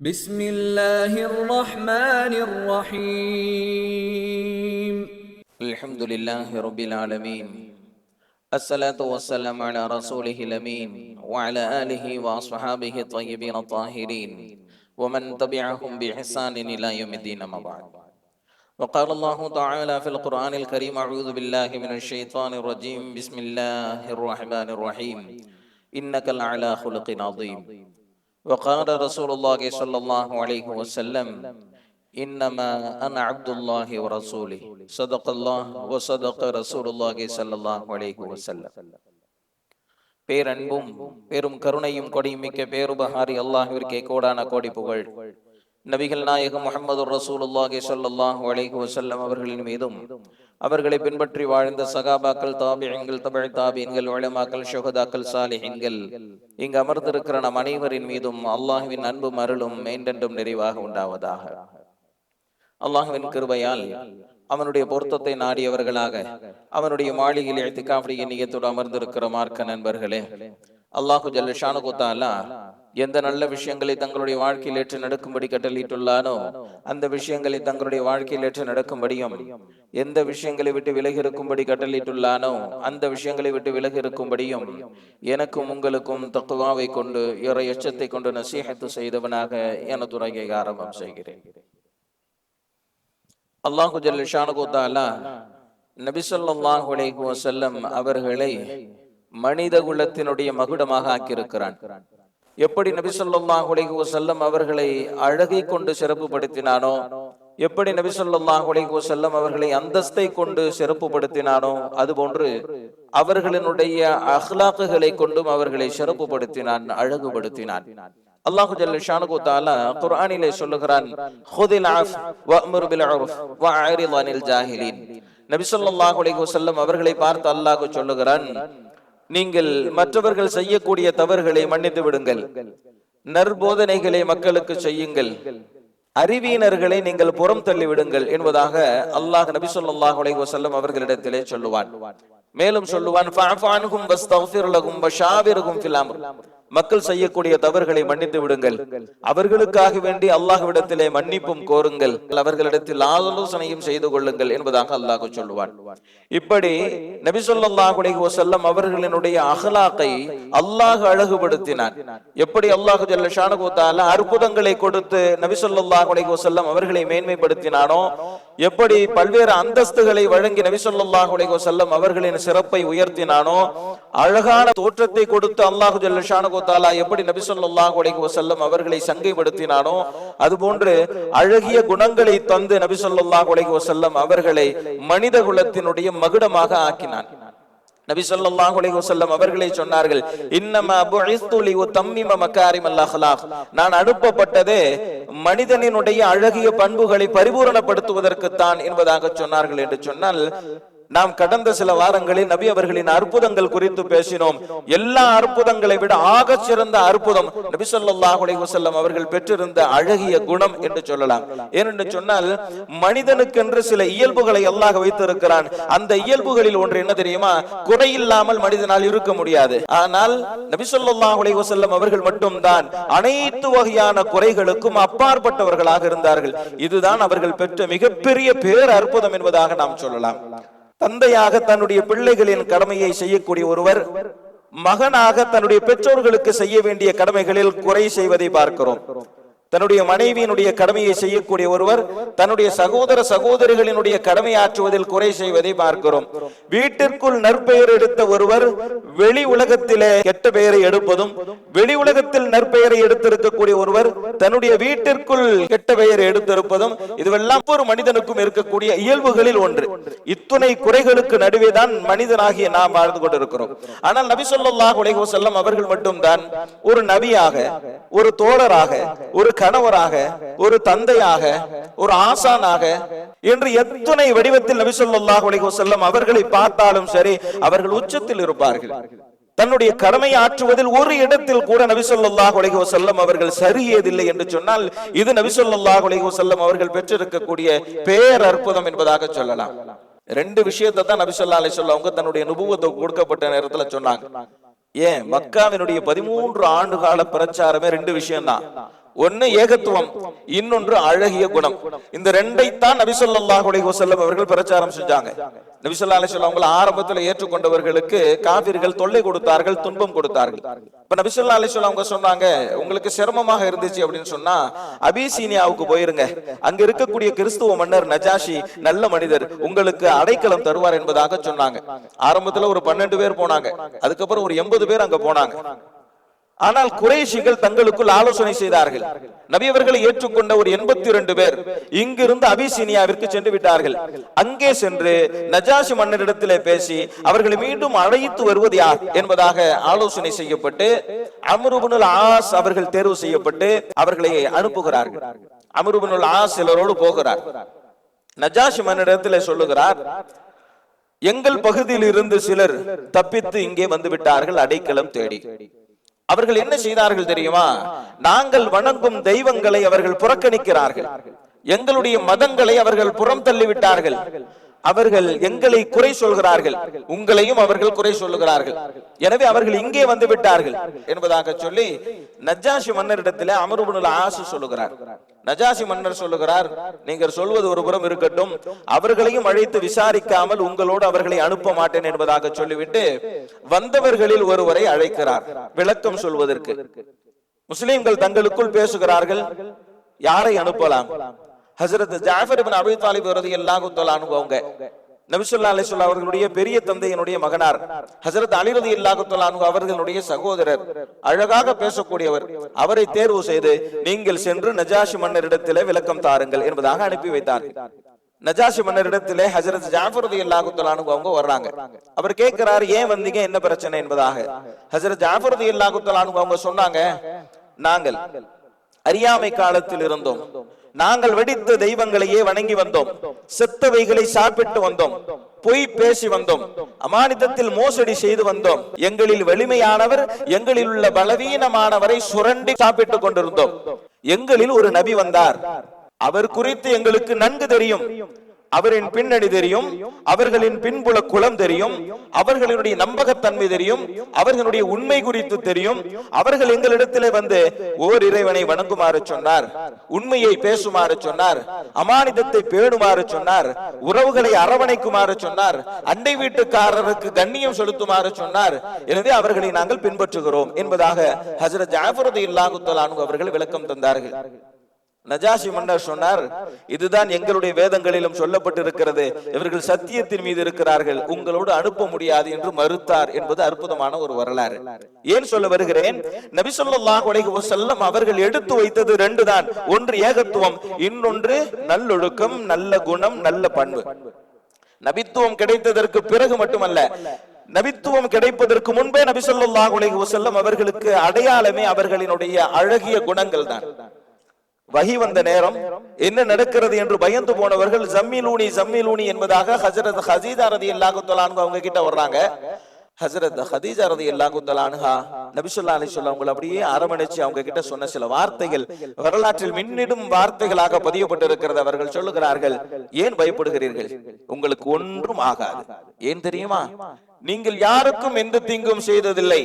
بسم الله الرحمن الرحيم الحمد لله رب العالمين الصلاة والسلام على رسوله الأمين وعلى آله وأصحابه الطيبين الطاهرين ومن تبعهم بإحسان إلى يوم الدين أما بعد. وقال الله تعالى في القرآن الكريم: أعوذ بالله من الشيطان الرجيم، بسم الله الرحمن الرحيم، إنك لعلى خلق عظيم. وقال رسول الله صلى الله عليه وسلم: إنما أنا عبد الله ورسوله، صدق الله وصدق رسول الله صلى الله عليه وسلم. பேரன்பும் பெரும் கருணையும் கொடிமிக்க பேருபகாரி அல்லாஹ்விற்கே கோடான கோடி புகழ். நபிகள் நாயகம் முஹம்மது ரசூலுல்லாஹி ஸல்லல்லாஹு அலைஹி வஸல்லம் அவர்களின் மீதும் அவர்களை பின்பற்றி வாழ்ந்த சகாபாக்கள், தாபிஈன்கள், தபஅ தாபிஈன்கள், உலமாக்கள், ஷுஹதாக்கள், சாலிஹீன்கள், இங்கு அமர்ந்திருக்கிற நம் அனைவரின் மீதும் அல்லாஹ்வின் அன்பும் அருளும் என்றென்றும் நிறைவாக உண்டாவதாக. அல்லாஹ்வின் கிருபையால் அவனுடைய பொருத்தத்தை நாடியவர்களாக அவனுடைய மாளிகையில் இஅ்திகாஃப் நியத்தோடு அமர்ந்திருக்கிற மார்க்க நண்பர்களே, அல்லாஹு ஜல்ல ஷானுஹு தஆலா எந்த நல்ல விஷயங்களை தங்களுடைய வாழ்க்கையில் ஏற்று நடக்கும்படி கட்டளையிட்டுள்ளானோ அந்த விஷயங்களை தங்களுடைய வாழ்க்கையில் ஏற்று நடக்கும்படியும், எந்த விஷயங்களை விட்டு விலகி இருக்கும்படி கட்டளையிட்டுள்ளானோ அந்த விஷயங்களை விட்டு விலகி இருக்கும்படியும் எனக்கும் உங்களுக்கும் தக்வாவை கொண்டு இறை எச்சத்தை கொண்டு நசீஹத்து செய்தவனாக எனது உரையை ஆரம்பம் செய்கிறேன். அல்லாஹு ஜல்ல ஷானுஹு தஆலா நபி ஸல்லல்லாஹு அலைஹி வஸல்லம் அவர்களை மனித குலத்தினுடைய மகுடமாக ஆக்கியிருக்கிறான். எப்படி நபி ஸல்லல்லாஹு அலைஹி வஸல்லம் அவர்களை அழகை கொண்டு சிறப்புப்படுத்தினானோ, எப்படி நபி ஸல்லல்லாஹு அலைஹி வஸல்லம் அவர்களை அந்தஸ்தை கொண்டு சிறப்புப்படுத்தினானோ, அதுபோன்று அவர்களினுடைய அஹ்லாக்குகளை கொண்டும் அவர்களை சிறப்புப்படுத்தினான், அழகுபடுத்தினான். அல்லாஹு ஜல்ல ஷானுஹு தஆலா குர்ஆனிலே சொல்லுகிறான்: "ஹுதில் அஃப் வஅ்முர் பில் உர்ஃப் வஅரித் அனில் ஜாஹிலீன்." நபி ஸல்லல்லாஹு அலைஹி வஸல்லம் அவர்களை பார்த்து அல்லாஹ் சொல்லுகிறான், நீங்கள் மற்றவர்கள் செய்யக்கூடிய தவறுகளை மன்னித்து விடுங்கள், நற்போதனைகளை மக்களுக்கு செய்யுங்கள், அறிவியினர்களை நீங்கள் புறம் தள்ளி விடுங்கள் என்பதாக அல்லாஹ் நபி ஸல்லல்லாஹு அலைஹி வஸல்லம் அவர்களிடத்திலே சொல்லுவான். மேலும் சொல்லுவான்: "ஃபஅஃபு அன்ஹும் வஸ்தக்ஃபிர் லஹும் வஷாவிர்ஹும் ஃபில் அம்ர்." மக்கள் செய்யக்கூடிய தவறுகளை மன்னித்து விடுங்கள், அவர்களுக்காக வேண்டி அல்லாஹ்விடத்திலே மன்னிப்பும் கோருங்கள், அவர்களிடத்தில் ஆலோசனையும் செய்து கொள்ளுங்கள் என்பதாக அல்லாஹ் சொல்லுவான். இப்படி நபி ஸல்லல்லாஹு அலைஹி வஸல்லம் அவர்களினுடைய அஹ்லாக்கை அல்லாஹ் அழகுபடுத்தினான். எப்படி அல்லாஹ் ஜல்ல ஷானுஹு தஆலா அற்புதங்களை கொடுத்து நபி ஸல்லல்லாஹு அலைஹி வஸல்லம் அவர்களை மேன்மைப்படுத்தினானோ, எப்படி பல்வேறு அந்தஸ்துகளை வழங்கி நபி ஸல்லல்லாஹு அலைஹி வஸல்லம் அவர்களின் சிறப்பை உயர்த்தினானோ, அழகான தோற்றத்தை கொடுத்து அல்லாஹ் ஜல்ல ஷானுஹு தஆலா எப்படி நபி ஸல்லல்லாஹு அலைஹி வஸல்லம் அவர்களை சங்கைப்படுத்தினானோ, அதுபோன்று அழகிய குணங்களை தந்து நபி ஸல்லல்லாஹு அலைஹி வஸல்லம் அவர்களை மனித குலத்தினுடைய மகுடமாக ஆக்கினான். நபி ஸல்லல்லாஹு அலைஹி வஸல்லம் அவர்களே சொன்னார்கள்: "இன்னமா புஇஸ்து லியுதம்மிம மகாரிமல் அஹ்லாக்." நான் அனுப்பப்பட்டதே மனிதனினுடைய அழகிய பண்புகளை பரிபூரணப்படுத்துவதற்குத்தான் என்பதாக சொன்னார்கள். என்று சொன்னால், நாம் கடந்த சில வாரங்களில் நபி அவர்களின் அற்புதங்கள் குறித்து பேசினோம். எல்லா அற்புதங்களை விட ஆக சிறந்த அற்புதம் நபி ஸல்லல்லாஹு அலைஹி வஸல்லம் அவர்கள் பெற்றிருந்த அழகிய குணம் என்று சொல்லலாம். ஏனென்று சொன்னால், மனிதனுக்கென்று சில இயல்புகளை அல்லாஹ் வைத்திருக்கிறான். அந்த இயல்புகளில் ஒன்று என்ன தெரியுமா? குறையில்லாமல் மனிதனால் இருக்க முடியாது. ஆனால் நபி ஸல்லல்லாஹு அலைஹி வஸல்லம் அவர்கள் மட்டும்தான் அனைத்து வகையான குறைகளுக்கும் அப்பாற்பட்டவர்களாக இருந்தார்கள். இதுதான் அவர்கள் பெற்ற மிகப்பெரிய பேர் அற்புதம் என்பதாக நாம் சொல்லலாம். தந்தையாக தன்னுடைய பிள்ளைகளின் கடமையை செய்யக்கூடிய ஒருவர் மகனாக தன்னுடைய பெற்றோர்களுக்கு செய்ய வேண்டிய கடமைகளில் குறை செய்வதை பார்க்கிறோம். தன்னுடைய மனைவியினுடைய கடமையை செய்யக்கூடிய ஒருவர் தன்னுடைய சகோதர சகோதரிகளினுடைய கடமை ஆற்றுவதில் குறை செய்வதை பார்க்கிறோம். வீட்டிற்குள் நற்பெயர் எடுத்த ஒருவர் வெளி உலகத்திலே கெட்ட பெயரை எடுப்பதும், வெளி உலகத்தில் நற்பெயரை எடுத்திருக்கக்கூடிய ஒருவர் தன்னுடைய வீட்டிற்குள் கெட்ட பெயரை எடுத்திருப்பதும், இதுவெல்லாம் ஒரு மனிதனுக்கும் இருக்கக்கூடிய இயல்புகளில் ஒன்று. இத்துணை குறைகளுக்கு நடுவே தான் மனிதனாகிய நாம் வாழ்ந்து கொண்டிருக்கிறோம். ஆனால் நபி ஸல்லல்லாஹு அலைஹி வஸல்லம் அவர்கள் மட்டும்தான் ஒரு நபியாக, ஒரு தோழராக, ஒரு கணவராக, ஒரு தந்தையாக, ஒரு ஆசானாக என்று எத்தனை வடிவத்தில் நபி ஸல்லல்லாஹு அலைஹி வஸல்லம் அவர்களை பார்த்தாலும் சரி, அவர்கள் உச்சத்தில் இருப்பார்கள். தன்னுடைய கடமை ஆற்றுவதில் ஒரு இடத்தில் கூட நபி ஸல்லல்லாஹு அலைஹி வஸல்லம் அவர்கள் சரியதில்லை என்று சொன்னால், இது நபி ஸல்லல்லாஹு அலைஹி வஸல்லம் அவர்கள் பெற்றிருக்கக்கூடிய பேர் அற்புதம் என்பதாக சொல்லலாம். ரெண்டு விஷயத்தை தான் நபி ஸல்லல்லாஹு அலைஹி வஸல்லம் அவங்க தன்னுடைய நுபுவத்து கொடுக்கப்பட்ட நேரத்துல சொன்னாங்க. ஏன் மக்காவினுடைய 13 ஆண்டு கால பிரச்சாரமே ரெண்டு விஷயம் தான். ஒன்னு ஏகத்துவம், இன்னொன்று அழகிய குணம். இந்த ரெண்டைத்தான் நபி ஸல்லல்லாஹு அலைஹி வஸல்லம் அவர்கள் பிரச்சாரம் செஞ்சாங்க. நபி ஸல்லல்லாஹு அலைஹி வஸல்லம் அவங்களை ஆரம்பத்தில் ஏற்றுக்கொண்டவர்களுக்கு காபிர்கள் தொல்லை கொடுத்தார்கள், துன்பம் கொடுத்தார்கள். இப்ப நபி ஸல்லல்லாஹு அலைஹி வஸல்லம் அவங்க சொன்னாங்க, உங்களுக்கு சிரமமாக இருந்துச்சு அப்படின்னு சொன்னா அபிசீனியாவுக்கு போயிருங்க, அங்க இருக்கக்கூடிய கிறிஸ்துவ மன்னர் நஜாஷி நல்ல மனிதர், உங்களுக்கு அடைக்கலம் தருவார் என்பதாக சொன்னாங்க. ஆரம்பத்துல ஒரு 12 பேர் போனாங்க, அதுக்கப்புறம் ஒரு 80 பேர் அங்க போனாங்க. ஆனால் குறைஷிகள் தங்களுக்குள் ஆலோசனை செய்தார்கள். நபி அவர்களை ஏற்றுக்கொண்ட ஒரு 82 பேர் இங்கிருந்து அபிசீனியாவிற்கு சென்று விட்டார்கள். அங்கே சென்று நஜாஷி மன்னரிடத்திலே பேசி அவர்களை மீண்டும் அழைத்து வருவது யார் என்பதாக ஆலோசனை செய்யப்பட்டு அம்ர் இப்னுல் ஆஸ் அவர்கள் தேர்வு செய்யப்பட்டு அவர்களை அனுப்புகிறார்கள். அம்ர் இப்னுல் ஆஸ் சிலரோடு போகிறார். நஜாஷி மன்னரிடத்திலே சொல்லுகிறார், எங்கள் பகுதியில் இருந்து சிலர் தப்பித்து இங்கே வந்து விட்டார்கள் அடைக்கலம் தேடி. அவர்கள் என்ன செய்தார்கள் தெரியுமா? நாங்கள் வணங்கும் தெய்வங்களை அவர்கள் புறக்கணிக்கிறார்கள், எங்களுடைய மதங்களை அவர்கள் புறம் தள்ளிவிட்டார்கள், அவர்கள் எங்களை குறை சொல்கிறார்கள், உங்களையும் அவர்கள் குறை சொல்லுகிறார்கள், எனவே அவர்கள் இங்கே வந்து விட்டார்கள் என்பதாக சொல்லி நஜாஷி மன்னரிடத்திலே அம்ர் இப்னுல் ஆஸ் சொல்லுகிறார். நஜாஷி மன்னர் சொல்லுகிறார், நீங்கள் சொல்வது ஒரு புறம் இருக்கட்டும், அவர்களையும் அழைத்து விசாரிக்காமல் உங்களோடு அவர்களை அனுப்ப மாட்டேன் என்பதாக சொல்லிவிட்டு வந்தவர்களில் ஒருவரை அழைக்கிறார் விளக்கம் சொல்வதற்கு. முஸ்லிம்கள் தங்களுக்குள் பேசுகிறார்கள், யாரை அனுப்பலாம்? ஹஜ்ரத் ஜாஃபர் இப்னு அபீ தாலிப் ரலியல்லாஹு தஆலா அன்ஹு அவங்க நபி ஸல்லல்லாஹு அலைஹி வஸல்லம் அவர்களுடைய பெரிய தந்தையினுடைய மகனார். ஹஜ்ரத் அலி ரலியல்லாஹு தஆலா அன்ஹு அவர்களுடைய சகோதரர், அழகாக பேசக்கூடியவர். அவரை தேர்வு செய்து நீங்கள் சென்று நஜாஷி மன்னரிடத்திலே விளக்கம் தாருங்கள் என்பதாக அனுப்பி வைத்தார். நஜாஷி மன்னரிடத்திலே ஹஜ்ரத் ஜாஃபர் ரலியல்லாஹு தஆலா அன்ஹு அவங்க வர்றாங்க. அவர் கேட்கிறார், ஏன் வந்தீங்க, என்ன பிரச்சனை என்பதாக. ஹஜ்ரத் ஜாஃபர் ரலியல்லாஹு தஆலா அன்ஹு அவங்க சொன்னாங்க, நாங்கள் அறியாமை காலத்தில் இருந்தோம், நாங்கள் வெடித்த தெய்வங்களையே வணங்கி வந்தோம், செத்தவைகளை சாப்பிட்டு வந்தோம், பொய் பேசி வந்தோம், அமானிதத்தில் மோசடி செய்து வந்தோம், எங்களில் வலிமையானவர் எங்களில் உள்ள பலவீனமானவரை சுரண்டி சாப்பிட்டுக் கொண்டிருந்தோம். எங்களில் ஒரு நபி வந்தார், அவர் குறித்து எங்களுக்கு நன்கு தெரியும், அவரின் பின்னணி தெரியும், அவர்களின் பின்புல குலம் தெரியும், அவர்களுடைய நம்பகத்தன்மை தெரியும், அவர்களுடைய உண்மை குறித்து தெரியும். அவர்கள் எங்களிடத்திலே வந்து ஓர் இறைவனை வணங்குமாறு சொன்னார், உண்மையை பேசுமாறு சொன்னார், அமானிதத்தை பேணுமாறு சொன்னார், உறவுகளை அரவணைக்குமாறு சொன்னார், அண்டை வீட்டுக்காரருக்கு கண்ணியம் செலுத்துமாறு சொன்னார், எனவே அவர்களை நாங்கள் பின்பற்றுகிறோம் என்பதாக ஹஜ்ரத் ஜாஃபர் ரலியல்லாஹு தஆலா அன்ஹு அவர்கள் விளக்கம் தந்தார்கள். நஜாஷி மன்னர் சொன்னார், இதுதான் எங்களுடைய வேதங்களிலும் சொல்லப்பட்டிருக்கிறது, இவர்கள் சத்தியத்தின் மீது இருக்கிறார்கள், உங்களோடு அனுப்ப முடியாது என்று மறுத்தார் என்பது அற்புதமான ஒரு வரலாறு. ஏன் சொல்ல வருகிறேன்? நபி ஸல்லல்லாஹு அலைஹி வஸல்லம் அவர்கள் எடுத்து வைத்தது ரெண்டு தான், ஒன்று ஏகத்துவம், இன்னொன்று நல்லொழுக்கம், நல்ல குணம், நல்ல பண்பு. நபித்துவம் கிடைத்ததற்கு பிறகு மட்டுமல்ல, நபித்துவம் கிடைப்பதற்கு முன்பே நபி ஸல்லல்லாஹு அலைஹி வஸல்லம் அவர்களுக்கு அடையாளமே அவர்களினுடைய அழகிய குணங்கள் தான். வஹி வந்த நேரம் என்ன நடக்கிறது என்று பயந்து போனவர்கள் ஜம்மிலூனி ஜம்மிலூனி என்பதாக ஹஜ்ரத் ஹதீஜா ரலியல்லாஹு தஆலா அன்ஹா அவங்க கிட்ட வர்றாங்க. ஹஜ்ரத் ஹதீஜா ரலியல்லாஹு தஆலா அன்ஹா நபி ஸல்லல்லாஹு அலைஹி வஸல்லம் அவங்களை அப்படியே அரவணைச்சு அவங்க கிட்ட சொன்ன சில வார்த்தைகள் வரலாற்றில் மின்னிடும் வார்த்தைகளாக பதியப்பட்டிருக்கிறது. அவர்கள் சொல்லுகிறார்கள், ஏன் பயப்படுகிறீர்கள், உங்களுக்கு ஒன்றும் ஆகாது. ஏன் தெரியுமா? நீங்கள் யாருக்கும் எந்த தீங்கும் செய்ததில்லை,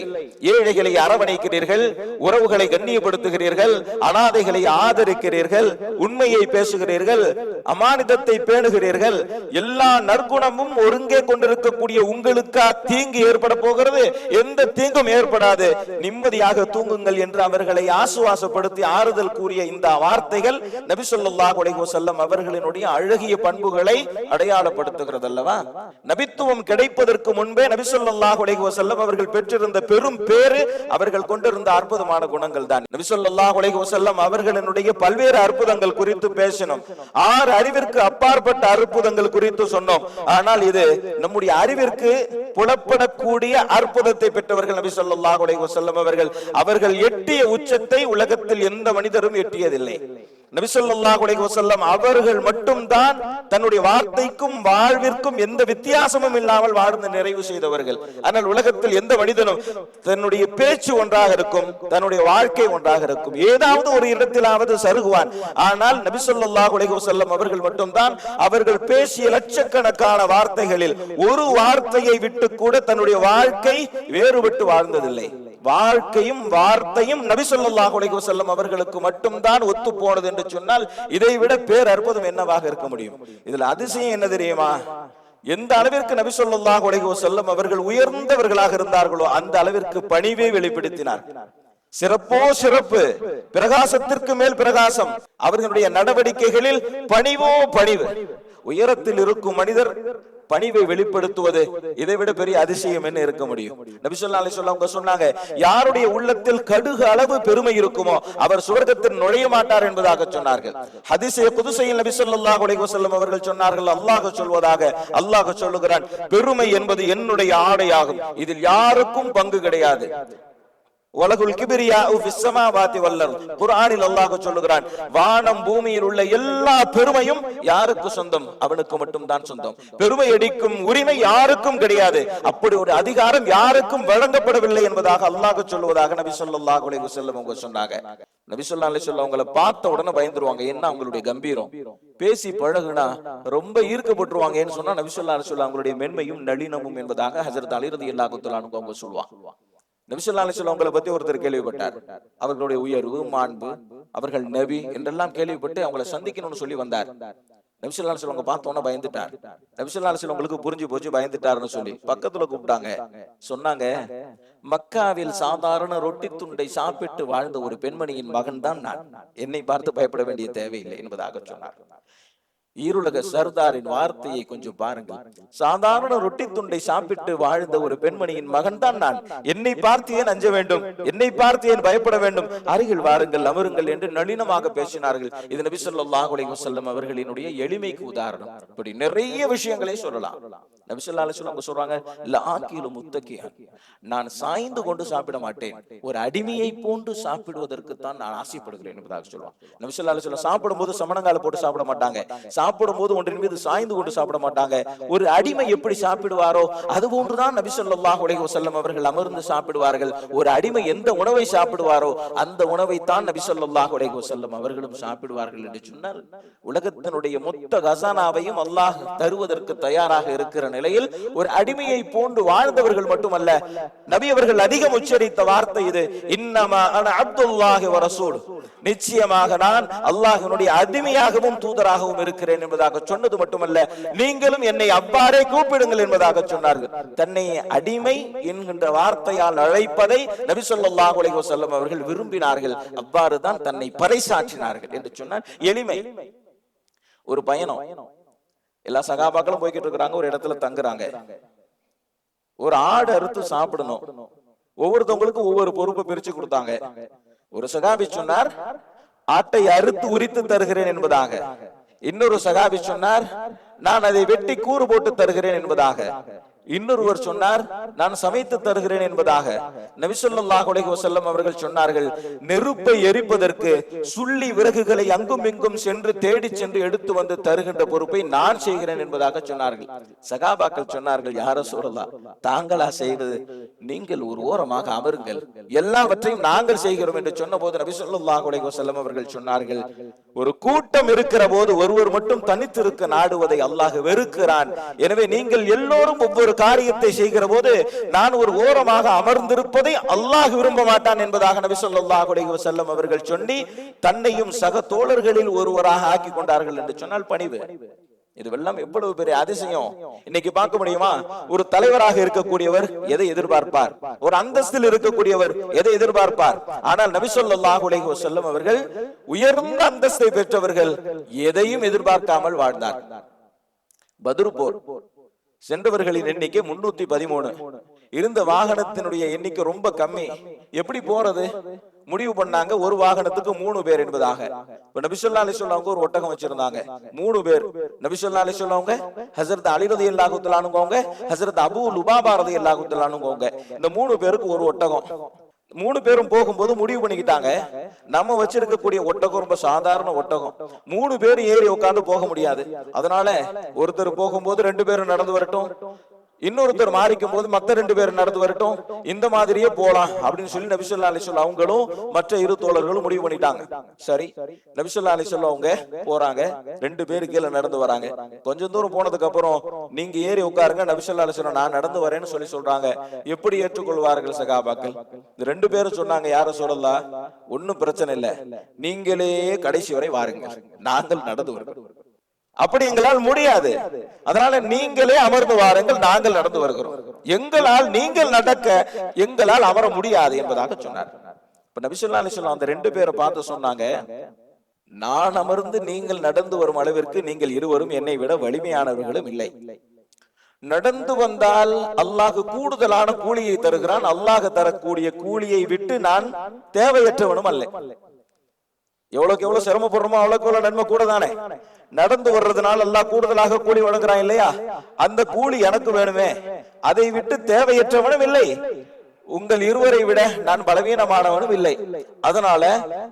ஏழைகளை அரவணைக்கிறீர்கள், உறவுகளை கண்ணியப்படுத்துகிறீர்கள், அனாதைகளை ஆதரிக்கிறீர்கள், உண்மையை பேசுகிறீர்கள், அமானிதத்தை பேணுகிறீர்கள், எல்லா நற்குணமும் ஒருங்கே கொண்டிருக்கக்கூடிய உங்களுக்கு தீங்கு ஏற்பட போகிறது, எந்த தீங்கும் ஏற்படாது, நிம்மதியாக தூங்குங்கள் என்று அவர்களை ஆசுவாசப்படுத்தி ஆறுதல் கூறிய இந்த வார்த்தைகள் நபி ஸல்லல்லாஹு அலைஹி வஸல்லம் அவர்களினுடைய அழகிய பண்புகளை அடையாளப்படுத்துகிறது அல்லவா? நபித்துவம் கிடைப்பதற்கு முன்பே நபி ஸல்லல்லாஹு அலைஹி வஸல்லம் அவர்கள் பெற்றிருந்த பெரும் பேரு அவர்கள் கொண்டிருந்த அற்புதமான குணங்கள் தான். நபி ஸல்லல்லாஹு அலைஹி வஸல்லம் அவர்களினுடைய பல்வேறு அற்புதங்கள் குறித்து பேசினோம், 6 அறிவிற்கு அப்பாற்பட்ட அற்புதங்கள் குறித்து சொன்னோம். ஆனால் இது நம்முடைய அறிவிற்கு புலப்படக்கூடிய அற்புதத்தை பெற்றவர்கள் நபி ஸல்லல்லாஹு அலைஹி வஸல்லம் அவர்கள். அவர்கள் எட்டிய உச்சத்தை உலகத்தில் எந்த மனிதரும் எட்டியதில்லை. நபி ஸல்லல்லாஹு அலைஹி வஸல்லம் அவர்கள் மட்டும்தான் தன்னுடைய வார்த்தைக்கும் வாழ்விற்கும் எந்த வித்தியாசமும் இல்லாமல் வாழ்ந்து நிறைவு செய்தவர்கள். ஆனால் உலகத்தில் எந்த மனிதனும் தன்னுடைய பேச்சு ஒன்றாக இருக்கும், தன்னுடைய வாழ்க்கை ஒன்றாக இருக்கும், ஏதாவது ஒரு இடத்திலாவது சருகுவான். ஆனால் நபி ஸல்லல்லாஹு அலைஹி வஸல்லம் அவர்கள் மட்டும்தான் அவர்கள் பேசிய லட்சக்கணக்கான வார்த்தைகளில் ஒரு வார்த்தையை விட்டு கூட தன்னுடைய வாழ்க்கை வேறுபட்டு வாழ்ந்ததில்லை. வாழ்க்கையும் வார்த்தையும் நபி ஸல்லல்லாஹு அலைஹி வஸல்லம் அவர்களுக்கு மட்டும்தான் ஒத்து போனது என்று சொன்னால் இதை விட பேர் அற்புதம் என்னவாக இருக்க முடியும்? இதுல அதிசயம் என்ன தெரியுமா? எந்த அளவிற்கு நபி ஸல்லல்லாஹு அலைஹி வஸல்லம் அவர்கள் உயர்ந்தவர்களாக இருந்தார்களோ அந்த அளவிற்கு பணிவை வெளிப்படுத்தினார். சிறப்போ சிறப்பு, பிரகாசத்திற்கு மேல் பிரகாசம். அவர்களுடைய நடவடிக்கைகளில் பணிவோ பணிவு. உயரத்தில் இருக்கும் மனிதர் பணிவை வெளிப்படுத்துவது இதை விட பெரிய அதிசயம் என்ன இருக்க முடியும்? நபி ஸல்லல்லாஹு அலைஹி வஸல்லம் சொன்னாங்க, யாருடைய உள்ளத்தில் கடுகு அளவு பெருமை இருக்குமோ அவர் சுவர்க்கத்தில் நுழைய மாட்டார் என்பதாக சொன்னார்கள். ஹதீஸே குதுஸில் நபி ஸல்லல்லாஹு அலைஹி வஸல்லம் அவர்கள் சொன்னார்கள், அல்லாஹ் சொல்வதாக, அல்லாஹ் சொல்லுகிறான், பெருமை என்பது என்னுடைய ஆடையாகும், இதில் யாருக்கும் பங்கு கிடையாது. வலகுல் கிப்ரியாஉ ஃபிஸ் ஸமாவாதி வல் அர்த். குர்ஆனில் அல்லாஹ் சொல்லுகிறான், வானம் பூமியில் உள்ள எல்லா பெருமையும் யாருக்கு சொந்தம்? அவனுக்கு மட்டும் தான் சொந்தம். பெருமை அடிக்கும் உரிமை யாருக்கும் கிடையாது. அப்படி ஒரு அதிகாரம் யாருக்கும் வழங்கப்படவில்லை என்பதாக அல்லாஹ் சொல்லுவதாக நபி ஸல்லல்லாஹு அலைஹி வஸல்லம் அவங்க சொன்னாங்க. நபி ஸல்லல்லாஹு அலைஹி வஸல்லம் அவங்களை பார்த்த உடனே பயந்துருவாங்க. என்ன அவங்களுடைய கம்பீரம், பேசி பழகுனா ரொம்ப ஈர்க்கப்பட்டுருவாங்க. ஏன்னு சொன்னா நபி ஸல்லல்லாஹு அலைஹி வஸல்லம் அவங்களுடைய மென்மையும் நளினமும் என்பதாக ஹஜ்ரத் அலி ரலியல்லாஹு தஆலா அன்ஹு அவங்க சொல்லுவாங்க. நபி ஸல்லல்லாஹு அலைஹி வஸல்லம் அவங்களை பத்தி ஒருத்தர் கேள்விப்பட்டார். அவர்களுடைய உயர்வு, மாண்பு, அவர்கள் நபி என்றெல்லாம் கேள்விப்பட்டு அவங்களை சந்திக்கணும்னு சொல்லி வந்தார். நபி ஸல்லல்லாஹு அலைஹி வஸல்லம் பார்த்தோன்னே பயந்துட்டார். நபி ஸல்லல்லாஹு அலைஹி வஸல்லம் உங்களுக்கு புரிஞ்சு போச்சு, பயந்துட்டாருன்னு சொல்லி பக்கத்துல கூப்பிட்டாங்க. சொன்னாங்க, மக்காவில் சாதாரண ரொட்டி துண்டை சாப்பிட்டு வாழ்ந்த ஒரு பெண்மணியின் மகன் தான் நான். என்னை பார்த்து பயப்பட வேண்டிய தேவையில்லை என்பதாக சொன்னார். ஈருலக சர்தாரின் வார்த்தையை கொஞ்சம் பாருங்கள். சாதாரண ரொட்டி துண்டை சாப்பிட்டு வாழ்ந்த ஒரு பெண்மணியின் மகன் தான் நான். என்னை பார்த்து ஏன் அஞ்ச வேண்டும்? என்னை பார்த்து ஏன் பயப்பட வேண்டும்? அருகில் வாருங்கள், அமருங்கள் என்று நளினமாக பேசினார்கள். இது நபி ஸல்லல்லாஹு அலைஹி வஸல்லம் அவர்களினுடைய எளிமைக்கு உதாரணம். இப்படி நிறைய விஷயங்களை சொல்லலாம். நபி ஸல்லல்லாஹு அலைஹி வஸல்லம் சொல்றாங்க, லஆகிலு முத்தகியா, நான் சாய்ந்து கொண்டு சாப்பிட மாட்டேன், ஒரு அடிமையை போன்று சாப்பிடுவதற்கு தான் நான் ஆசைப்படுகிறேன் என்பதாக சொல்லுவாங்க. நபி ஸல்லல்லாஹு அலைஹி வஸல்லம் சாப்பிடும்போது சமணங்கால போட்டு சாப்பிட மாட்டாங்க. சாப்பிடும் போது ஒன்றின் மீது சாய்ந்து கொண்டு சாப்பிட மாட்டாங்க. ஒரு அடிமை எப்படி சாப்பிடுவாரோ அது போன்றுதான் நபி ஸல்லல்லாஹு அலைஹி வஸல்லம் அவர்கள் அமர்ந்து சாப்பிடுவார்கள். ஒரு அடிமை எந்த உணவை சாப்பிடுவாரோ அந்த உணவை தான் நபி ஸல்லல்லாஹு அலைஹி வஸல்லம் அவர்களும் சாப்பிடுவார்கள் என்று சொன்னால், உலகத்தினுடைய மொத்த கசானாவையும் அல்லாஹ் தருவதற்கு தயாராக இருக்கிற நிலையில் ஒரு அடிமையை போன்று வாழ்ந்தவர்கள் மட்டுமல்ல, நபி அவர்கள் அதிகம் உச்சரித்த வார்த்தை இது, இன்னமா அன அப்துல்லாஹி வ ரசூல், நிச்சயமாக நான் அல்லாஹ்வினுடைய அடிமையாகவும் தூதராகவும் இருக்கிறேன் என்பதாக சொன்னது மட்டுமல்ல, நீங்களும் என்னை அவ்வாறே கூப்பிடுங்கள் என்பதாக சொன்னார்கள். தன்னை அடிமை என்கின்ற வார்த்தையால் அழைப்பதை நபி ஸல்லல்லாஹு அலைஹி வஸல்லம் அவர்கள் விரும்பினார்கள். அவ்வாறு தான் தன்னை பறைசாற்றினார்கள் என்று சொன்னால் எளிமை. ஒரு பயணம், எல்லா சகாபாக்களும் போய்கிட்டு இருக்கிறாங்க, ஒரு இடத்துல தங்குறாங்க. ஒரு ஆடு அறுத்து சாப்பிடணும். ஒவ்வொருத்தவங்களுக்கும் ஒவ்வொரு பொறுப்பை பிரிச்சு கொடுத்தாங்க. ஒரு சகாபி சொன்னார், ஆட்டை அறுத்து உரித்து தருகிறேன் என்பதாக. இன்னொரு சகாபி சொன்னார், நான் அதை வெட்டி கூறு போட்டு தருகிறேன் என்பதாக. இன்னொருவர் சொன்னார், நான் சமைத்து தருகிறேன் என்பதாக. நபி ஸல்லல்லாஹு அலைஹி வஸல்லம் அவர்கள் சொன்னார்கள், நெருப்பை எரிப்பதற்கு சுள்ளி விறகுகளை அங்கும் இங்கும் சென்று தேடி சென்று எடுத்து வந்து தருகின்ற பொறுப்பை நான் செய்கிறேன் என்பதாக சொன்னார்கள். சகாபாக்கள் சொன்னார்கள், யா ரசூலல்லாஹ், தாங்களா செய்வது? நீங்கள் ஒரு ஓரமாக அமருங்கள், எல்லாவற்றையும் நாங்கள் செய்கிறோம் என்று சொன்ன போது நபி ஸல்லல்லாஹு அலைஹி வஸல்லம் அவர்கள் சொன்னார்கள், ஒரு கூட்டம் இருக்கிற போது ஒருவர் மட்டும் தனித்திருக்க நாடுவதை அல்லாஹ் வெறுக்கிறான். எனவே நீங்கள் எல்லோரும் ஒவ்வொரு காரியத்தை செய்கிற போது நான் ஒரு ஓரமாக அமர்ந்திருப்பதை அல்லாஹ் விரும்ப மாட்டான் என்பதாக நபி ஸல்லல்லாஹு அலைஹி வஸல்லம் அவர்கள் சொல்லி தன்னையும் சக தோழர்களில் ஒருவராக ஆக்கி கொண்டார்கள் என்று சொன்னால் பணிவு. இதுவெல்லாம் எவ்வளவு பெரிய அதிசயம். இன்னைக்கு பார்க்க முடியுமா? ஒரு தலைவராக இருக்கக்கூடியவர் எதை எதிர்பார்ப்பார்? ஒரு அந்தஸ்தில் இருக்கக்கூடியவர் எதை எதிர்பார்ப்பார்? ஆனால் நபி ஸல்லல்லாஹு அலைஹி வஸல்லம் அவர்கள் உயர்ந்த அந்தஸ்தை பெற்றவர்கள், எதையும் எதிர்பார்க்காமல் வாழ்ந்தார். பத்ர் போர் சென்றவர்களின் எண்ணிக்கை 313. இருந்த வாகனத்தினுடைய எண்ணிக்கை ரொம்ப கம்மி. எப்படி போறது? முடிவு பண்ணாங்க, ஒரு வாகனத்துக்கு 3 பேர் என்பதாக. நபி ஸல்லல்லாஹு அலைஹி வஸல்லம் ஒரு ஒட்டகம் வச்சிருந்தாங்க, 3 பேர். நபி ஸல்லல்லாஹு அலைஹி வஸல்லம் ஹஜ்ரத் அலி ரலியல்லாஹு தஆலா அன்ஹு, ஹஜ்ரத் அபூ லுபாபா ரலியல்லாஹு தஆலா அன்ஹு, இந்த 3 பேருக்கு ஒரு ஒட்டகம். 3 பேரும் போகும்போது முடிவு பண்ணிக்கிட்டாங்க, நம்ம வச்சிருக்கக்கூடிய ஒட்டகம் ரொம்ப சாதாரண ஒட்டகம், 3 பேர் ஏறி உட்கார்ந்து போக முடியாது. அதனால ஒருத்தர் போகும்போது 2 பேரும் நடந்து வரட்டும், இன்னொருத்தர் மாறிக்கும் போது மத்த 2 பேர் நடந்து வரட்டும், இந்த மாதிரியே போலாம் அப்படின்னு சொல்லி நபி ஸல்லல்லாஹு அலைஹி வஸல்லம் அவங்களும் மற்ற 2 தோழர்களும் முடிவு பண்ணிட்டாங்க. சரி, நபி ஸல்லல்லாஹு அலைஹி வஸல்லம் அவங்க போறாங்க, 2 பேர் கீழே நடந்து வராங்க. கொஞ்சம் தூரம் போனதுக்கு அப்புறம் நீங்க ஏறி உட்காருங்க, நபி ஸல்லல்லாஹு அலைஹி வஸல்லம் நான் நடந்து வரேன்னு சொல்றாங்க. எப்படி ஏற்றுக்கொள்வார்கள் சகாபாக்கள்? இந்த 2 பேரும் சொன்னாங்க, யார சொல்லலாம், ஒன்னும் பிரச்சனை இல்லை, நீங்களே கடைசி வரை வாருங்க, நாங்கள் நடந்து வருகிறோம். அப்படி எங்களால் முடியாது, அதனால நீங்களே அமர்ந்து வாருங்கள், நாங்கள் நடந்து வருகிறோம். எங்களால் நீங்கள் நடக்க எங்களால் அமர முடியாது என்பதாக சொன்னார். இப்ப நபி ஸல்லல்லாஹு அலைஹி வஸல்லம் அந்த 2 பேரை பார்த்து சொன்னாங்க, நான் அமர்ந்து நீங்கள் நடந்து வரும் அளவிற்கு நீங்கள் இருவரும் என்னை விட வலிமையானவர்களும் இல்லை. நடந்து வந்தால் அல்லாஹ் கூடுதலான கூலியை தருகிறான். அல்லாஹ் தரக்கூடிய கூலியை விட்டு நான் தேவையற்றவனும் அல்ல. எவ்வளவுக்கு எவ்வளவு சிரமப்படுறோமோ அவ்வளவுக்கு எவ்வளவு நன்மை கூட தானே. நடந்து வர்றதுனால அல்லாஹ் கூடுதலாக கூலி வழங்குறான் இல்லையா? அந்த கூலி எனக்கு வேணுமே, அதை விட்டு தேவையற்றவனும் இல்லை. உங்கள் இருவரை விட நான் பலவீனமானவனும் இல்லை. அதனால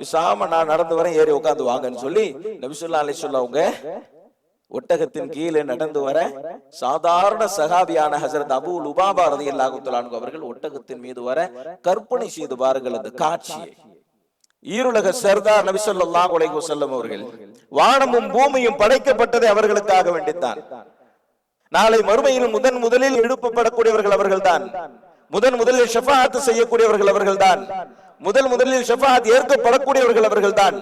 விசாம நான் நடந்து வரேன், ஏறி உட்கார்ந்து வாங்கன்னு சொல்லி நபி ஸல்லல்லாஹு அலைஹி வஸல்லம் அவங்க ஒட்டகத்தின் கீழே நடந்து வர சாதாரண சஹாபியான ஹஸரத் அபூ லுபாபா ரலியல்லாஹு தஆலா அன்ஹு அவர்கள் ஒட்டகத்தின் மீது வர கற்பனை செய்து பாருங்கள் அந்த காட்சியை. ஈருலக சர்தார் நபி ஸல்லல்லாஹு அலைஹி வஸல்லம் அவர்கள் வானமும் பூமியும் படைக்கப்பட்டதை அவர்களுக்காக வேண்டித்தான். நாளை மறுமையில் முதலில் எழுப்பப்படக்கூடியவர்கள் அவர்கள்தான். முதலில் ஷஃபாஅத் செய்யக்கூடியவர்கள் அவர்கள்தான். முதலில் ஷஃபாஅத் ஏற்கப்படக்கூடியவர்கள் அவர்கள்தான்.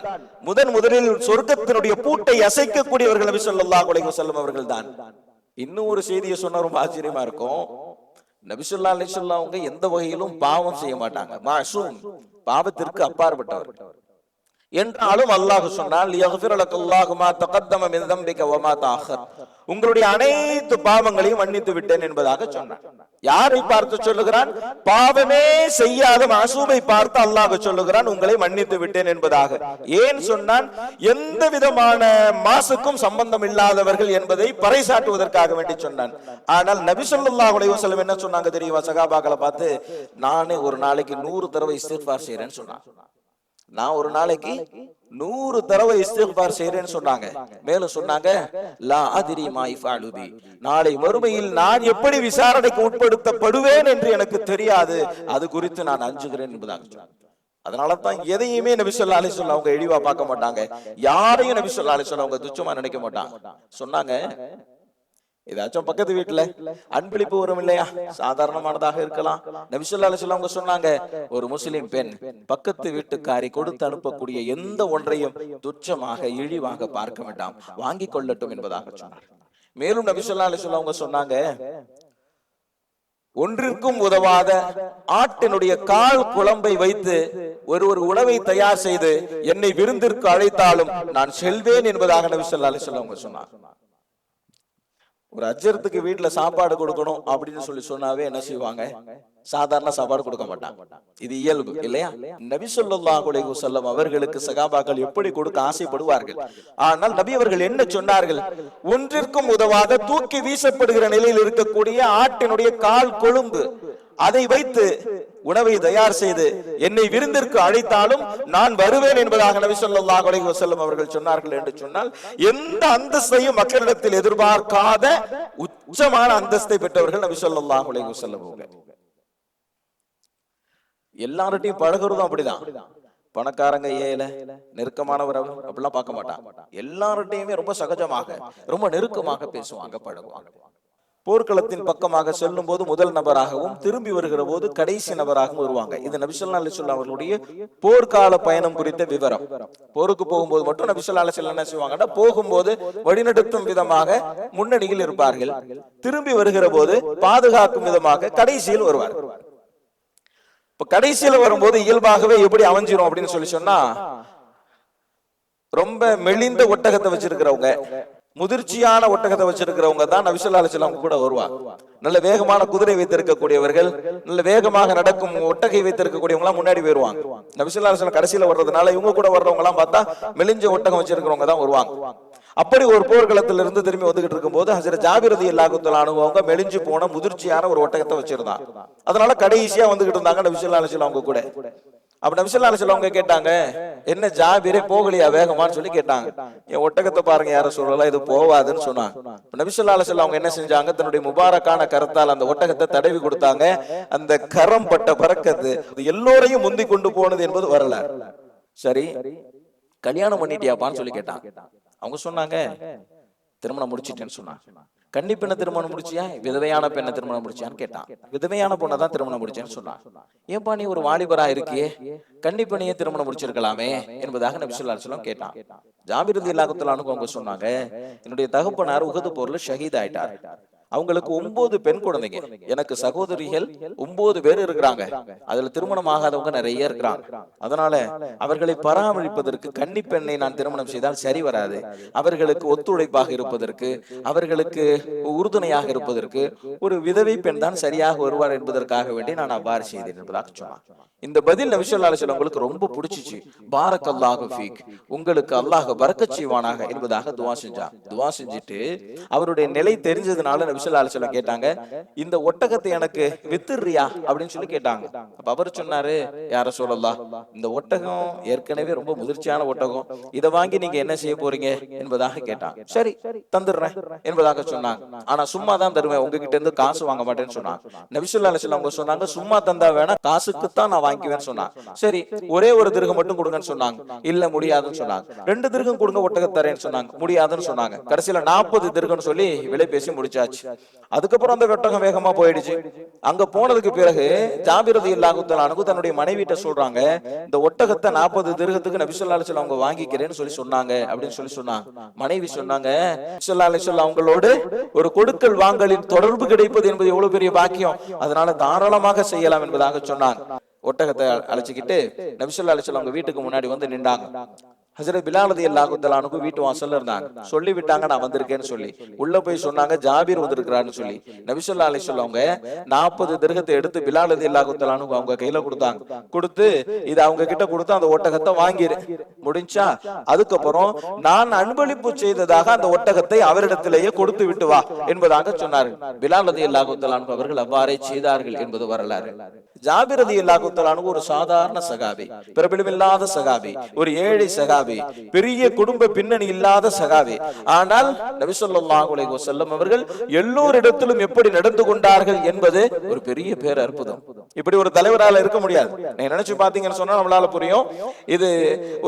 முதலில் சொர்க்கத்தினுடைய பூட்டை அசைக்கக்கூடியவர்கள் நபி ஸல்லல்லாஹு அலைஹி வஸல்லம் அவர்கள்தான். இன்னும் ஒரு செய்தியை சொன்னா ரொம்ப ஆச்சரியமா இருக்கும். நபி ஸல்லல்லாஹு அலைஹி வஸல்லம் அவங்க எந்த வகையிலும் பாவம் செய்ய மாட்டாங்க, மாசூம், பாவத்திற்கு அப்பாற்பட்டவர். என்றாலும் அல்லாஹ் சொன்னால், யக்ஃபிரு லக்கல்லாஹு மா தகத்தம மின் தம்பிக வ மா தஅخر, உங்களுடைய அனைத்து பாவங்களையும் மன்னித்து விட்டேன் என்பதாக சொன்னார். யாரை பார்த்து சொல்லுகிறான்? பாவமே செய்யாத மாசூமை பார்த்து அல்லாஹ் சொல்லுகிறான், உங்களை மன்னித்து விட்டேன் என்பதாக. ஏன் சொன்னான்? எந்த விதமான மாசுக்கும் சம்பந்தம் இல்லாதவர்கள் என்பதை பறைசாட்டுவதற்காக வேண்டி சொன்னான். ஆனால் நபி ஸல்லல்லாஹு அலைஹி வஸல்லம் என்ன சொன்னாங்க தெரியுமா? சகாபாக்களை பார்த்து, நானே ஒரு நாளைக்கு 100 தடவை இஸ்திக்ஃபார் செய்றேன்னு சொன்னான். நான் ஒரு நாளைக்கு 100 தடவை இஸ்திக்ஃபார் செய்றேன்னு சொன்னாங்க. மேலும் சொன்னாங்க, லா அதிரி மா இஃபாலு பி, நாளை மறுமையில் நான் எப்படி விசாரணைக்கு உட்படுத்தப்படுவேன் என்று எனக்கு தெரியாது, அது குறித்து நான் அஞ்சுகிறேன் என்பதாக சொன்னாங்க. அதனால தான் எதையுமே நபி ஸல்லல்லாஹு அலைஹி வஸல்லம் அவங்க இழிவா பார்க்க மாட்டாங்க, யாரையும் நபி ஸல்லல்லாஹு அலைஹி வஸல்லம் அவங்க துச்சமா நினைக்க மாட்டாங்க. சொன்னாங்க, ஏதாச்சும் பக்கத்து வீட்டுல அன்பளிப்பு வரும் இல்லையா, சாதாரணமானதாக இருக்கலாம். நபி ஸல்லல்லாஹு அலைஹி வஸல்லம் அவங்க சொன்னாங்க, ஒரு முஸ்லிம் பெண் பக்கத்து வீட்டுக்காரி கொடுத்து அனுப்பக்கூடிய எந்த ஒன்றையும் துச்சமாக இழிவாக பார்க்க வேண்டாம், வாங்கி கொள்ளட்டும் என்பதாக சொன்னார். மேலும் நபி ஸல்லல்லாஹு அலைஹி வஸல்லம் அவங்க சொன்னாங்க, ஒன்றிற்கும் உதவாத ஆட்டினுடைய கால் குழம்பை வைத்து ஒரு உணவை தயார் செய்து என்னை விருந்திற்கு அழைத்தாலும் நான் செல்வேன் என்பதாக நபி ஸல்லல்லாஹு அலைஹி வஸல்லம் அவங்க சொன்னார். ஒரு அஜ்ஜரத்துக்கு வீட்டுல சாப்பாடு கொடுக்கணும் அப்படின்னு சொல்லி சொன்னாவே என்ன செய்வாங்க? சாதாரண சாப்பாடு கொடுக்க மாட்டாங்க. இது இயல்பு இல்லையா? நபி ஸல்லல்லாஹு அலைஹி வஸல்லம் அவர்களுக்கு சகாபாக்கள் எப்படி கொடுக்க ஆசைப்படுவார்கள். ஆனால் நபி அவர்கள் என்ன சொன்னார்கள்? ஒன்றிற்கும் உதவாத தூக்கி வீசப்படுகிற நிலையில் இருக்கக்கூடிய ஆட்டினுடைய கால் கொழும்பு, அதை வைத்து உணவை தயார் செய்து என்னை விருந்திற்கு அழைத்தாலும் நான் வருவேன் என்பதாக நபி ஸல்லல்லாஹு அலைஹி வஸல்லம் அவர்கள் சொன்னார்கள். என்று சொன்னால் எந்த அந்தஸ்தையும் மக்களிடத்தில் எதிர்பார்க்காத உச்சமான அந்தஸ்தை பெற்றவர்கள் நபி ஸல்லல்லாஹு அலைஹி வஸல்லம் அவர்கள். எல்லார்ட்டையும் பழகுறதும் அப்படிதான். பணக்காரங்க, ஏழை, நெருக்கமானவர் அப்படிலாம் பார்க்க மாட்டாங்க. எல்லார்ட்டையுமே ரொம்ப சகஜமாக, ரொம்ப நெருக்கமாக பேசுவாங்க, பழகுவாங்க. போர்க்களத்தின் பக்கமாக செல்லும் போது முதல் நபராகவும், திரும்பி வருகிற போது கடைசி நபராகவும் வருவாங்க. இது நபி ஸல்லல்லாஹு அலைஹி வஸல்லம் அவர்களுடைய போர்க்கால பயணம் குறித்த விவரம். போருக்கு போகும்போது மட்டும் நபி ஸல்லல்லாஹு அலைஹி வஸல்லம் என்ன செய்வாங்கன்னா, போகும்போது வழிநடத்தும் விதமாக முன்னணியில் இருப்பார்கள், திரும்பி வருகிற போது பாதுகாக்கும் விதமாக கடைசியில் வருவார். இப்ப கடைசியில வரும்போது இயல்பாகவே எப்படி அமைஞ்சிரும் அப்படின்னு சொல்லி சொன்னா, ரொம்ப மெலிந்த ஒட்டகத்தை வச்சிருக்கிறவங்க, முதிர்ச்சியான ஒட்டகத்தை வச்சிருக்கிறவங்க தான் நபி ஸல்லல்லாஹு அலைஹி வஸல்லம் கூட வருவாங்க. நல்ல வேகமான குதிரை வைத்திருக்கக்கூடியவர்கள், நல்ல வேகமாக நடக்கும் ஒட்டகை வைத்திருக்கக்கூடியவங்க எல்லாம் முன்னாடி போயிருவாங்க. நபி ஸல்லல்லாஹு அலைஹி வஸல்லம் கடைசியில வர்றதுனால இவங்க கூட வர்றவங்க எல்லாம் பார்த்தா மெலிஞ்ச ஒட்டகம் வச்சிருக்கிறவங்க தான் வருவாங்க. அப்படி ஒரு போர்க்களத்துல இருந்து திரும்பி வந்துகிட்டு இருக்கும் போது ஹஜ்ரத் ஜாபிர் ரலியல்லாஹு தஆலா அன்ஹு அவங்க மெலிஞ்சு போன முதிர்ச்சியான ஒரு ஒட்டகத்தை வச்சிருந்தாங்க. அதனால கடைசியா வந்துகிட்டு இருந்தாங்க நபி ஸல்லல்லாஹு அலைஹி வஸல்லம் அவங்க கூட. அப்ப நபி ஸல்லல்லாஹு அலைஹி வஸல்லம் அவங்க கேட்டாங்க, என்ன ஜாபிரே போகலையா வேகமான்னு சொல்லி கேட்டாங்க. என் ஒட்டகத்தை பாருங்க யார சொல்லலாம், இது போவாதுன்னு சொன்னாங்க. நபி ஸல்லல்லாஹு அலைஹி வஸல்லம் அவங்க என்ன செஞ்சாங்க, தன்னுடைய முபாரக்கான கரத்தால் அந்த ஒட்டகத்தை தடவி கொடுத்தாங்க. அந்த கரம் பட்ட பரக்கத்து எல்லோரையும் முந்தி கொண்டு போனது என்பது வரலாறு. சரி, கல்யாணம் பண்ணிட்டியாப்பான்னு சொல்லி கேட்டாங்க. அவங்க சொன்னாங்க, திருமணம் முடிச்சிட்டேன்னு சொன்னாங்க. கன்னி பெண்ணை திருமணம் முடிச்சியா, விதவையான பெண்ணை திருமணம் முடிச்சியான்னு கேட்டான். விதவையான பொண்ணை தான் திருமணம் முடிச்சேன்னு சொன்னான். ஏன்பா நீ ஒரு வாலிபரா இருக்கியே, கன்னி பெண்ணையே திருமணம் முடிச்சிருக்கலாமே என்பதாக நபி ஸல்லல்லாஹு அலைஹி வஸல்லம் கேட்டான். ஜாபிர் ரலியல்லாஹு தஆலா அன்ஹு அவங்க சொன்னாங்க, என்னுடைய தகப்பனார் உஹது போர்ல ஷஹீத் ஆயிட்டார். அவங்களுக்கு 9 பெண் குழந்தைங்க. எனக்கு சகோதரிகள் 9 பேர் இருக்கிறாங்க. அதுல திருமணம் ஆகாதவங்க நிறைய இருக்கிறாங்க. அதனால அவர்களை பராமரிப்பதற்கு கன்னி பெண்ணை நான் திருமணம் செய்தால் சரி வராது. அவர்களுக்கு ஒத்துழைப்பாக இருப்பதற்கு, அவர்களுக்கு உறுதுணையாக இருப்பதற்கு ஒரு விதவை பெண் தான் சரியாக வருவார் என்பதற்காக வேண்டி நான் அவ்வாறு செய்தேன் என்பதாக சொன்னார். இந்த பதில் நபி ஸல்லல்லாஹு அலைஹி வஸல்லம் உங்களுக்கு ரொம்ப பிடிச்சிச்சு. பாரக்கல்லாஹு ஃபீக், உங்களுக்கு அல்லாஹ் பரக்கத் செய்வானாக என்பதாக துஆ செஞ்சார். துஆ செஞ்சுட்டு அவருடைய நிலை தெரிஞ்சதுனால நபி ஸல்லல்லாஹு அலைஹி வஸல்லம் கேட்டாங்க, இந்த ஒட்டகத்தை எனக்கு வித்துறியா அப்படின்னு சொல்லி கேட்டாங்க. அப்ப அவர் சொன்னாரு, யா ரசூலல்லாஹ், இந்த ஒட்டகம் ஏற்கனவே ரொம்ப முதிர்ச்சியான ஒட்டகம், இதை வாங்கி நீங்க என்ன செய்ய போறீங்க என்பதாக கேட்டாங்க. சரி தந்துடுறேன் என்பதாக சொன்னாங்க. ஆனா சும்மா தான் தருவேன், உங்ககிட்ட இருந்து காசு வாங்க மாட்டேன்னு சொன்னாங்க. நபி ஸல்லல்லாஹு அலைஹி வஸல்லம் சொன்னாங்க, சும்மா தந்தா வேணா, காசுக்கு தான் நான் வாங்கிக்குவேன்னு சொன்னாங்க. சரி, ஒரே ஒரு திர்ஹம் மட்டும் கொடுங்கன்னு சொன்னாங்க. இல்ல முடியாதுன்னு சொன்னாங்க. 2 திர்ஹம் கொடுங்க ஒட்டகத்தை தரேன்னு சொன்னாங்க. முடியாதுன்னு சொன்னாங்க. கடைசியில 40 திர்ஹம்னு சொல்லி விலை பேசி முடிச்சாச்சு. அதுக்கப்புறம் அந்த ஒட்டகம் வேகமா போயிடுச்சு. அங்க போனதுக்கு பிறகு ஜாபிர் ரலியல்லாஹு தஆலா அன்ஹு தன்னுடைய மனைவிட்ட சொல்றாங்க, இந்த ஒட்டகத்தை 40 திர்ஹத்துக்கு நபி ஸல்லல்லாஹு அலைஹி வஸல்லம் அவங்க வாங்கிக்கிறேன்னு சொல்லி சொன்னாங்க அப்படின்னு சொல்லி சொன்னாங்க. மனைவி சொன்னாங்க, ஸல்லல்லாஹு அலைஹி வஸல்லம் அவங்களோடு ஒரு கொடுக்கல் வாங்கலின் தொடர்பு கிடைப்பது என்பது எவ்வளவு பெரிய பாக்கியம், அதனால தாராளமாக செய்யலாம் என்பதாக சொன்னாங்க. ஒட்டகத்தை அழைச்சிக்கிட்டு நபி ஸல்லல்லாஹு அலைஹி வஸல்லம் அவங்க வீட்டுக்கு முன்னாடி வந்து நின்றாங்க. ஹஜ்ரத் பிலால் ரலியல்லாஹு தஆலா அன்ஹு வீட்டு வாசல்ல இருந்தாங்க. சொல்லி விட்டாங்க நான் வந்திருக்கேன்னு சொல்லி. உள்ள போய் சொன்னாங்க ஜாபீர் வந்திருக்கிறான்னு சொல்லி. நபி ஸல்லல்லாஹு அலைஹி வஸல்லம் அவங்க 40 திர்ஹத்தை எடுத்து பிலால் ரலியல்லாஹு தஆலா அன்ஹு அவங்க கையில கொடுத்தாங்க. கொடுத்து இத அவங்க கிட்ட கொடுத்து அந்த ஒட்டகத்தை வாங்கிரு முடிஞ்சா, அதுக்கப்புறம் நான் அன்பளிப்பு செய்ததாக அந்த ஒட்டகத்தை அவரிடத்திலேயே கொடுத்து விட்டு வா என்பதாக சொன்னார்கள். பிலால் ரலியல்லாஹு தஆலா அன்ஹு அவர்கள் அவ்வாறே செய்தார்கள் என்பது வரலாறு. ஜாபிர் ரலியல்லாஹு தஆலா அன்ஹு ஒரு சாதாரண சகாபி, பிரபலமில்லாத சகாபி, ஒரு ஏழை சகாபி, பெரிய குடும்ப பின்னணி இல்லாத சகாபி. ஆனால் நபி ஸல்லல்லாஹு அலைஹி வஸல்லம் அவர்கள் எல்லோரிடத்திலும் எப்படி நடந்து கொண்டார்கள் என்பது ஒரு பெரிய பேர் அற்புதம். இப்படி ஒரு தலைவரால இருக்க முடியாது. நீங்க நினைச்சு பாத்தீங்கன்னு சொன்னா நம்மளால புரியும். இது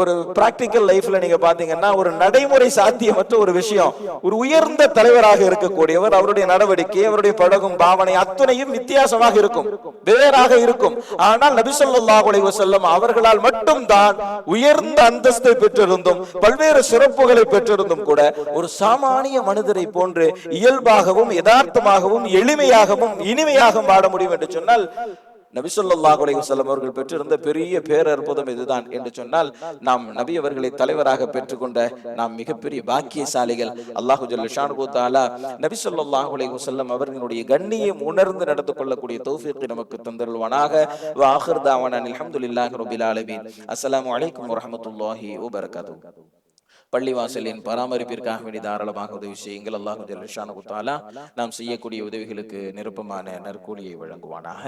ஒரு பிராக்டிக்கல் லைஃப்ல நீங்க பாத்தீங்கன்னா ஒரு நடைமுறை சாத்தியமற்ற ஒரு விஷயம். ஒரு உயர்ந்த தலைவராக இருக்கக்கூடியவர், அவருடைய நடவடிக்கை, அவருடைய பழகும் பாவனை அத்தனையும் வித்தியாசமாக இருக்கும், வேறாக இருக்கும். ஆனால் நபி ஸல்லல்லாஹு அலைஹி வஸல்லம் அவர்களால் மட்டும்தான் உயர்ந்த அந்தஸ்தை பெற்றிருந்தும் பல்வேறு சிறப்புகளை பெற்றிருந்தும் கூட ஒரு சாமானிய மனிதரை போன்று இயல்பாகவும் யதார்த்தமாகவும் எளிமையாகவும் இனிமையாகவும் வாழ முடியும் என்று சொன்னால் நபி ஸல்லல்லாஹு அலைஹி வஸல்லம் அவர்கள் பெற்றிருந்த பெரிய பேரற்புதம் இதுதான் என்று சொன்னால், நாம் நபி அவர்களை தலைவராக பெற்றுக்கொண்ட நாம் மிகப்பெரிய பாக்கியசாலிகள். அல்லாஹு ஜல்ல ஷானுஹு தஆலா நபி ஸல்லல்லாஹு அலைஹி வஸல்லம் அவர்களுடைய கண்ணியம் உணர்ந்து நடந்து கொள்ளக்கூடிய தௌஃபீக் நமக்கு தந்தருள்வானாக. வ ஆகிர் தஅவானா அல்ஹம்துலில்லாஹி ரப்பில் ஆலமீன். அஸ்ஸலாமு அலைக்கும் வரஹ்மத்துல்லாஹி வபரகாத்துஹு. பள்ளிவாசலின் பராமரிப்பிற்காக வேண்டி தாராளமாக உதவி செய்யுங்கள். அல்லாஹு ஜல்ல ஷானுஹு தஆலா நாம் செய்யக்கூடிய உதவிகளுக்கு நிருப்பமான நற்கூலியை வழங்குவானாக.